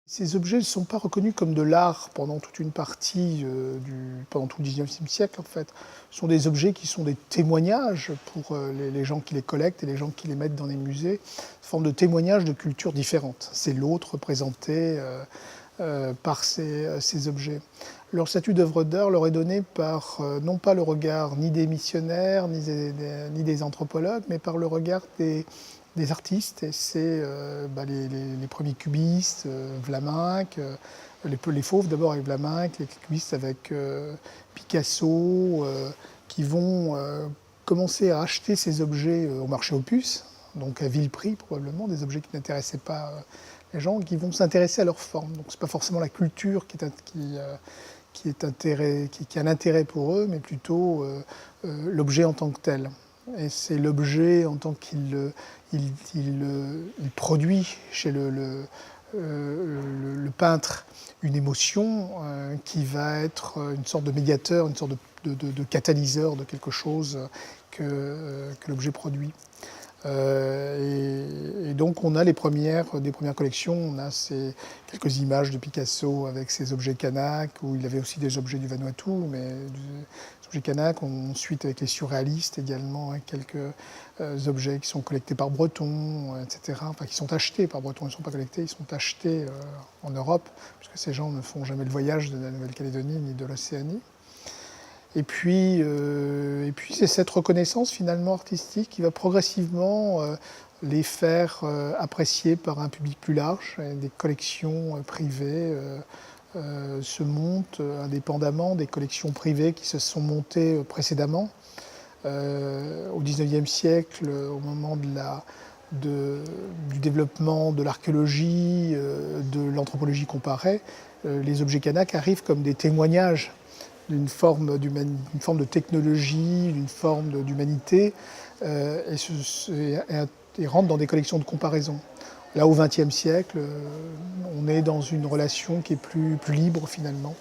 Ces objets ne sont pas reconnus comme de l'art pendant toute une partie, pendant tout le XIXe siècle en fait. Ce sont des objets qui sont des témoignages pour les gens qui les collectent et les gens qui les mettent dans les musées, forme de témoignages de cultures différentes. C'est l'autre représenté par ces objets. Leur statut d'œuvre d'art leur est donné par non pas le regard ni des missionnaires ni des anthropologues, mais par le regard des artistes. Et c'est les premiers cubistes, Vlaminck, les fauves d'abord avec Vlaminck, les cubistes avec Picasso, qui vont commencer à acheter ces objets au marché aux puces, donc à vil prix probablement, des objets qui n'intéressaient pas les gens, qui vont s'intéresser à leur forme. Donc c'est pas forcément la culture qui a un intérêt pour eux, mais plutôt l'objet en tant que tel. Et c'est l'objet en tant qu'il produit chez le peintre une émotion qui va être une sorte de médiateur, une sorte de catalyseur de quelque chose que l'objet produit. Et donc on a des premières collections, on a quelques images de Picasso avec ses objets Canaques, où il avait aussi des objets du Vanuatu, mais des objets Canaques, ensuite avec les surréalistes également, hein, quelques objets qui sont collectés par Breton, etc. Enfin qui sont achetés par Breton, ils ne sont pas collectés, ils sont achetés en Europe, puisque ces gens ne font jamais le voyage de la Nouvelle-Calédonie ni de l'Océanie. Et puis c'est cette reconnaissance finalement artistique qui va progressivement les faire apprécier par un public plus large. Des collections privées se montent indépendamment, des collections privées qui se sont montées précédemment. Au XIXe siècle, au moment du développement de l'archéologie, de l'anthropologie comparée, les objets Canaques arrivent comme des témoignages d'une forme de technologie, d'une forme d'humanité, et rentrent dans des collections de comparaison. Là, au XXe siècle, on est dans une relation qui est plus libre finalement.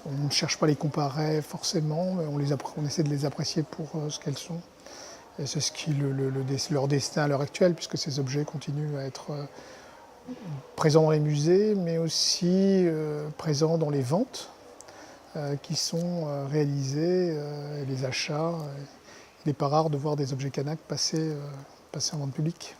On ne cherche pas à les comparer forcément, mais on essaie de les apprécier pour ce qu'elles sont. Et c'est ce qui leur destin à l'heure actuelle, puisque ces objets continuent à être présents dans les musées, mais aussi présents dans les ventes qui sont réalisés, les achats. Il n'est pas rare de voir des objets Canaques passer en vente publique.